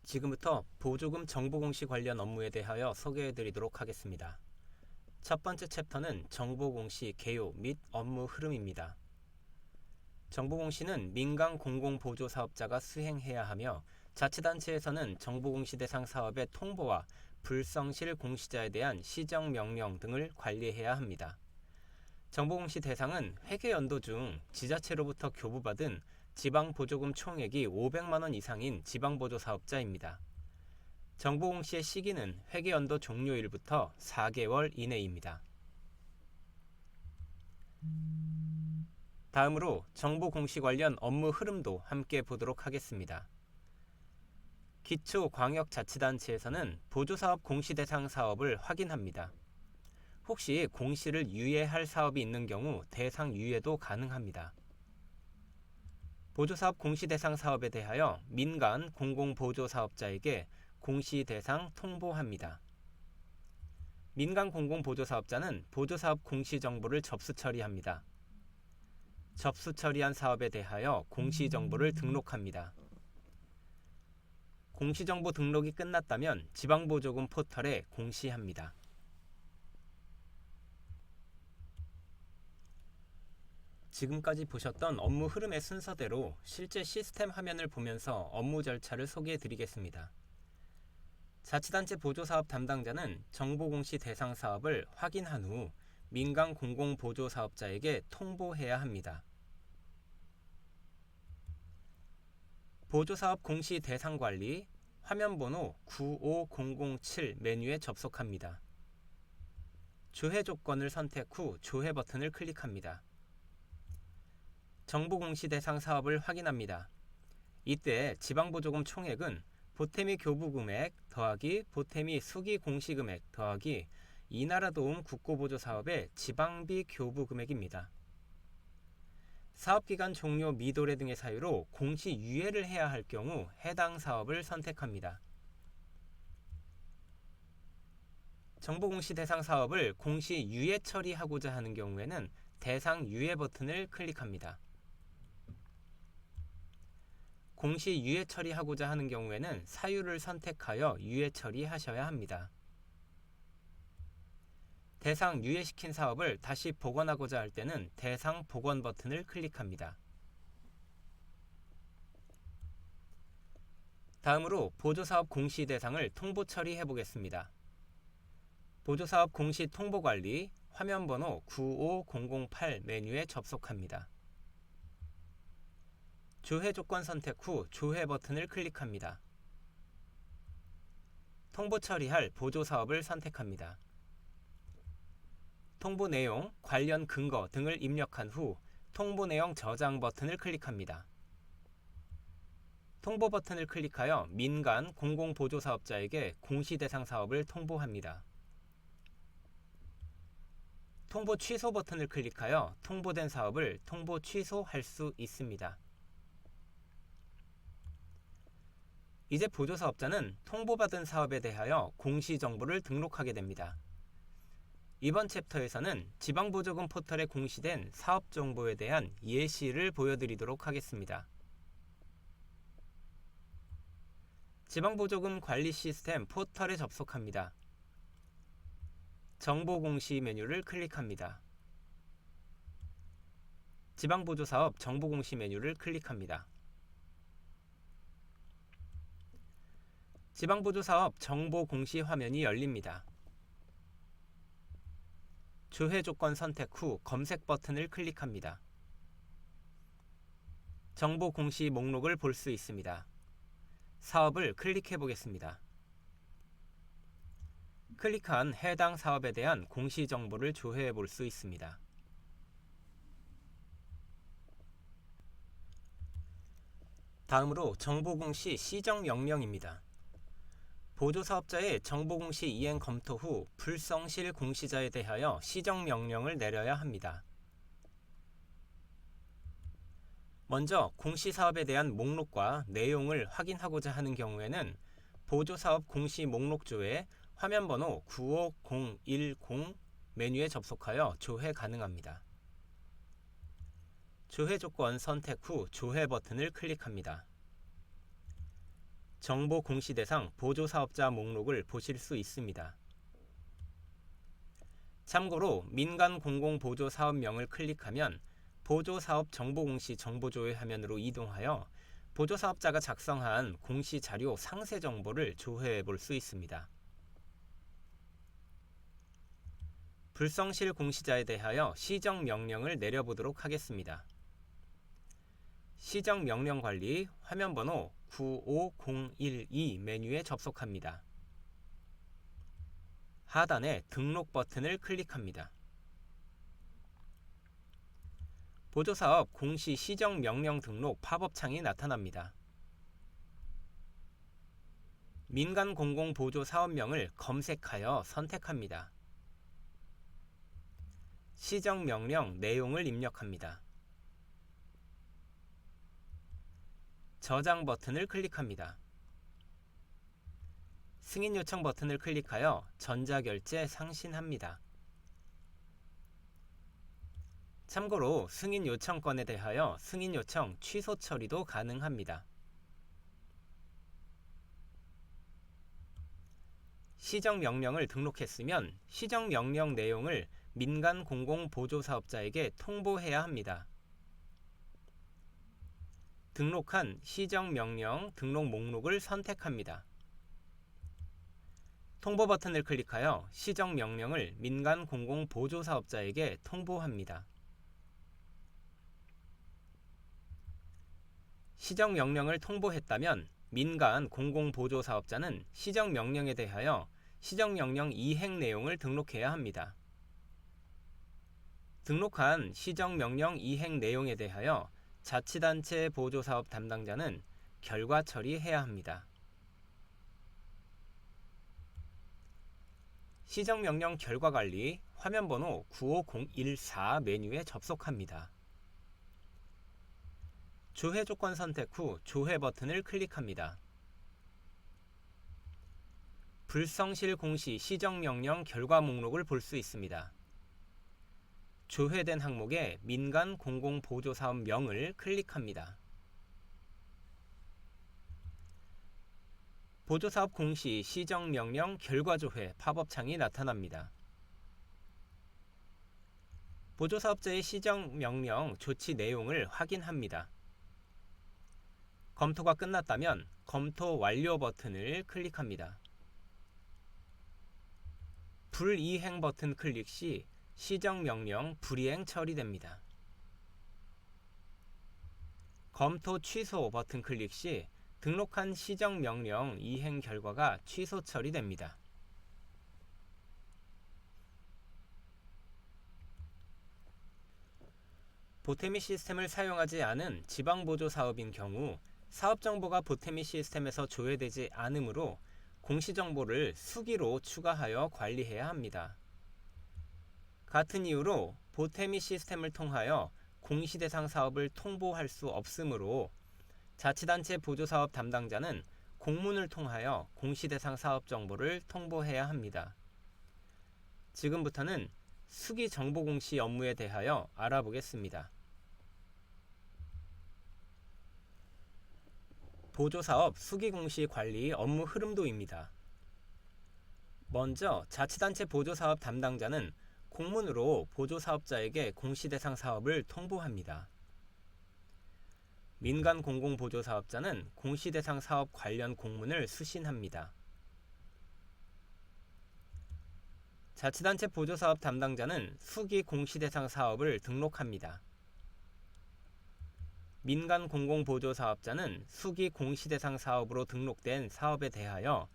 지금부터 보조금 정보 공시 관련 업무에 대하여 소개해 드리도록 하겠습니다. 첫 번째 챕터는 정보 공시 개요 및 업무 흐름입니다. 정보 공시는 민간 공공 보조 사업자가 수행해야 하며 자치단체에서는 정보 공시 대상 사업의 통보와 불성실 공시자에 대한 시정 명령 등을 관리해야 합니다. 정보 공시 대상은 회계 연도 중 지자체로부터 교부받은 지방보조금 총액이 500만 원 이상인 지방보조사업자입니다. 정보 공시의 시기는 회계연도 종료일부터 4개월 이내입니다. 다음으로 정보 공시 관련 업무 흐름도 함께 보도록 하겠습니다. 기초광역자치단체에서는 보조사업 공시 대상 사업을 확인합니다. 혹시 공시를 유예할 사업이 있는 경우 대상 유예도 가능합니다. 보조사업 공시 대상 사업에 대하여 민간 공공보조사업자에게 공시 대상 통보합니다. 민간 공공보조사업자는 보조사업 공시 정보를 접수 처리합니다. 접수 처리한 사업에 대하여 공시 정보를 등록합니다. 공시정보 등록이 끝났다면 지방보조금 포털에 공시합니다. 지금까지 보셨던 업무 흐름의 순서대로 실제 시스템 화면을 보면서 업무 절차를 소개해 드리겠습니다. 자치단체 보조사업 담당자는 정보공시 대상 사업을 확인한 후 민간 공공보조사업자에게 통보해야 합니다. 보조사업 공시 대상 관리, 화면번호 95007 메뉴에 접속합니다. 조회 조건을 선택 후 조회 버튼을 클릭합니다. 정보 공시 대상 사업을 확인합니다. 이때 지방보조금 총액은 보탬이 교부금액 더하기 보탬이 수기 공시금액 더하기 이나라도움 국고보조사업의 지방비 교부금액입니다. 사업기간 종료 미도래 등의 사유로 공시 유예를 해야 할 경우 해당 사업을 선택합니다. 정보공시 대상 사업을 공시 유예 처리하고자 하는 경우에는 대상 유예 버튼을 클릭합니다. 공시 유예 처리하고자 하는 경우에는 사유를 선택하여 유예 처리하셔야 합니다. 대상 유예시킨 사업을 다시 복원하고자 할 때는 대상 복원 버튼을 클릭합니다. 다음으로 보조사업 공시 대상을 통보 처리해 보겠습니다. 보조사업 공시 통보관리, 화면번호 95008 메뉴에 접속합니다. 조회 조건 선택 후 조회 버튼을 클릭합니다. 통보 처리할 보조사업을 선택합니다. 통보 내용, 관련 근거 등을 입력한 후 통보 내용 저장 버튼을 클릭합니다. 통보 버튼을 클릭하여 민간 공공보조사업자에게 공시 대상 사업을 통보합니다. 통보 취소 버튼을 클릭하여 통보된 사업을 통보 취소할 수 있습니다. 이제 보조사업자는 통보받은 사업에 대하여 공시 정보를 등록하게 됩니다. 이번 챕터에서는 지방보조금 포털에 공시된 사업 정보에 대한 예시를 보여드리도록 하겠습니다. 지방보조금 관리 시스템 포털에 접속합니다. 정보공시 메뉴를 클릭합니다. 지방보조사업 정보공시 메뉴를 클릭합니다. 지방보조사업 정보공시 화면이 열립니다. 조회 조건 선택 후 검색 버튼을 클릭합니다. 정보공시 목록을 볼 수 있습니다. 사업을 클릭해 보겠습니다. 클릭한 해당 사업에 대한 공시 정보를 조회해 볼 수 있습니다. 다음으로 정보공시 시정 명령입니다. 보조사업자의 정보공시 이행 검토 후 불성실 공시자에 대하여 시정명령을 내려야 합니다. 먼저 공시사업에 대한 목록과 내용을 확인하고자 하는 경우에는 보조사업 공시 목록조에 화면번호 95010 메뉴에 접속하여 조회 가능합니다. 조회 조건 선택 후 조회 버튼을 클릭합니다. 정보 공시 대상 보조사업자 목록을 보실 수 있습니다. 참고로 민간 공공 보조 사업명을 클릭하면 보조사업 정보공시 정보조회 화면으로 이동하여 보조사업자가 작성한 공시 자료 상세 정보를 조회해 볼 수 있습니다. 불성실 공시자에 대하여 시정명령을 내려보도록 하겠습니다. 시정명령 관리 화면번호 95012 메뉴에 접속합니다. 하단에 등록 버튼을 클릭합니다. 보조사업 공시 시정명령 등록 팝업창이 나타납니다. 민간공공보조사업명을 검색하여 선택합니다. 시정명령 내용을 입력합니다. 저장 버튼을 클릭합니다. 승인 요청 버튼을 클릭하여 전자결제 상신합니다. 참고로 승인 요청건에 대하여 승인 요청 취소 처리도 가능합니다. 시정명령을 등록했으면 시정명령 내용을 민간 공공보조사업자에게 통보해야 합니다. 등록한 시정명령 등록 목록을 선택합니다. 통보 버튼을 클릭하여 시정명령을 민간 공공보조사업자에게 통보합니다. 시정명령을 통보했다면 민간 공공보조사업자는 시정명령에 대하여 시정명령 이행 내용을 등록해야 합니다. 등록한 시정명령 이행 내용에 대하여 자치단체 보조사업 담당자는 결과 처리해야 합니다. 시정명령 결과관리 화면번호 95014 메뉴에 접속합니다. 조회 조건 선택 후 조회 버튼을 클릭합니다. 불성실 공시 시정명령 결과 목록을 볼 수 있습니다. 조회된 항목에 민간 공공보조사업명을 클릭합니다. 보조사업 공시 시정명령 결과조회 팝업창이 나타납니다. 보조사업자의 시정명령 조치 내용을 확인합니다. 검토가 끝났다면 검토 완료 버튼을 클릭합니다. 불이행 버튼 클릭 시 시정명령 불이행 처리됩니다. 검토 취소 버튼 클릭 시 등록한 시정명령 이행 결과가 취소 처리됩니다. 보태미 시스템을 사용하지 않은 지방보조사업인 경우 사업정보가 보태미 시스템에서 조회되지 않으므로 공시정보를 수기로 추가하여 관리해야 합니다. 같은 이유로 보태미 시스템을 통하여 공시대상 사업을 통보할 수 없으므로 자치단체 보조사업 담당자는 공문을 통하여 공시대상 사업 정보를 통보해야 합니다. 지금부터는 수기 정보 공시 업무에 대하여 알아보겠습니다. 보조사업 수기공시 관리 업무 흐름도입니다. 먼저 자치단체 보조사업 담당자는 공문으로 보조사업자에게 공시대상 사업을 통보합니다. 민간 공공보조사업자는 공시대상 사업 관련 공문을 수신합니다. 자치단체 보조사업 담당자는 수기 공시대상 사업을 등록합니다. 민간 공공보조사업자는 수기 공시대상 사업으로 등록된 사업에 대하여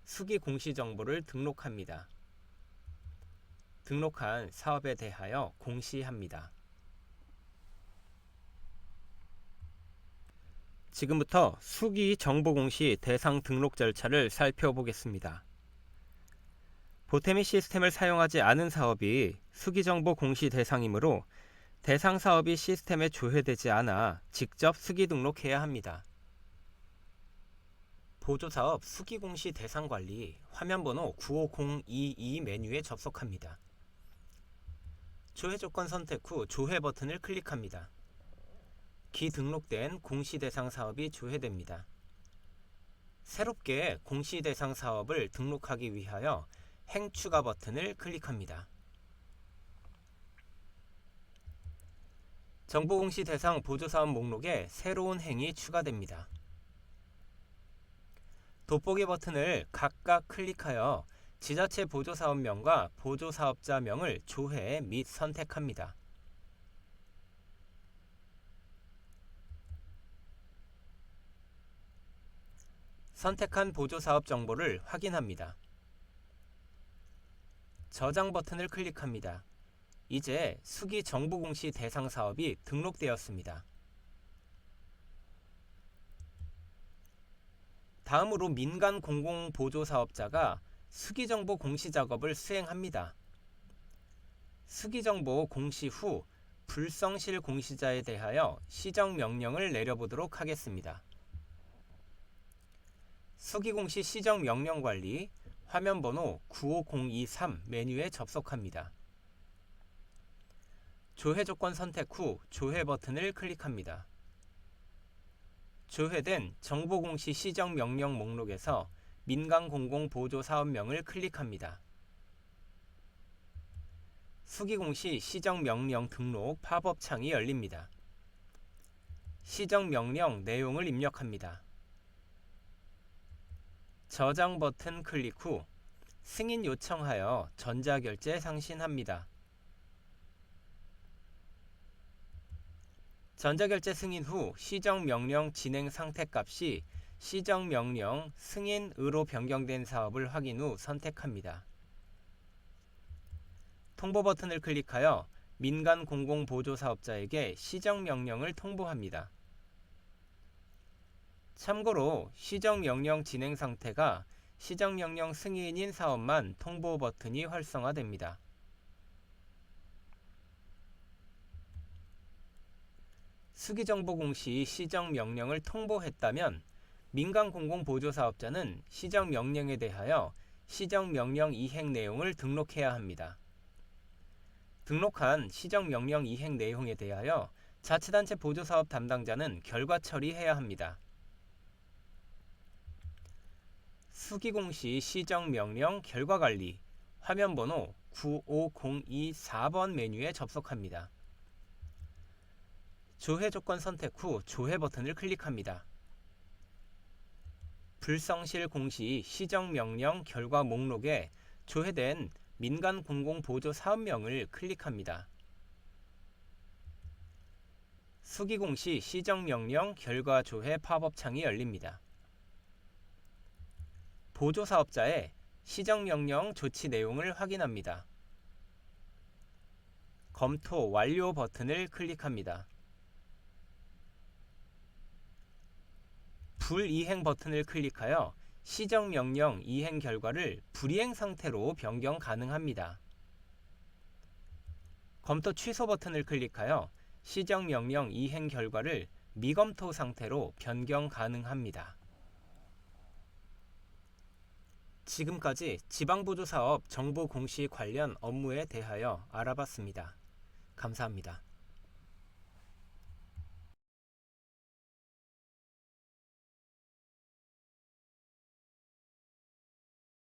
수기 공시 정보를 등록합니다. 등록한 사업에 대하여 공시합니다. 지금부터 수기 정보 공시 대상 등록 절차를 살펴보겠습니다. 보태미 시스템을 사용하지 않은 사업이 수기 정보 공시 대상이므로 대상 사업이 시스템에 조회되지 않아 직접 수기 등록해야 합니다. 보조사업 수기 공시 대상 관리 화면번호 95022 메뉴에 접속합니다. 조회 조건 선택 후 조회 버튼을 클릭합니다. 기등록된 공시 대상 사업이 조회됩니다. 새롭게 공시 대상 사업을 등록하기 위하여 행 추가 버튼을 클릭합니다. 정보공시 대상 보조사업 목록에 새로운 행이 추가됩니다. 돋보기 버튼을 각각 클릭하여 지자체 보조사업명과 보조사업자명을 조회 및 선택합니다. 선택한 보조사업 정보를 확인합니다. 저장 버튼을 클릭합니다. 이제 수기 정보공시 대상 사업이 등록되었습니다. 다음으로 민간 공공보조사업자가 수기정보 공시 작업을 수행합니다. 수기정보 공시 후 불성실 공시자에 대하여 시정명령을 내려보도록 하겠습니다. 수기공시 시정명령관리 화면번호 95023 메뉴에 접속합니다. 조회조건 선택 후 조회 버튼을 클릭합니다. 조회된 정보공시 시정명령 목록에서 민간공공보조사업명을 클릭합니다. 수기공시 시정명령 등록 팝업 창이 열립니다. 시정명령 내용을 입력합니다. 저장 버튼 클릭 후 승인 요청하여 전자결제 상신합니다. 전자결제 승인 후 시정명령 진행 상태 값이 시정명령 승인으로 변경된 사업을 확인 후 선택합니다. 통보 버튼을 클릭하여 민간 공공보조사업자에게 시정명령을 통보합니다. 참고로 시정명령 진행 상태가 시정명령 승인인 사업만 통보 버튼이 활성화됩니다. 수기정보공시 시정명령을 통보했다면 민간공공보조사업자는 시정명령에 대하여 시정명령 이행 내용을 등록해야 합니다. 등록한 시정명령 이행 내용에 대하여 자치단체 보조사업 담당자는 결과 처리해야 합니다. 수기공시 시정명령 결과관리 화면번호 95024번 메뉴에 접속합니다. 조회조건 선택 후 조회 버튼을 클릭합니다. 불성실 공시 시정명령 결과 목록에 조회된 민간공공보조사업명을 클릭합니다. 수기공시 시정명령 결과 조회 팝업 창이 열립니다. 보조사업자의 시정명령 조치 내용을 확인합니다. 검토 완료 버튼을 클릭합니다. 불이행 버튼을 클릭하여 시정명령 이행 결과를 불이행 상태로 변경 가능합니다. 검토 취소 버튼을 클릭하여 시정명령 이행 결과를 미검토 상태로 변경 가능합니다. 지금까지 지방보조사업 정보공시 관련 업무에 대하여 알아봤습니다. 감사합니다.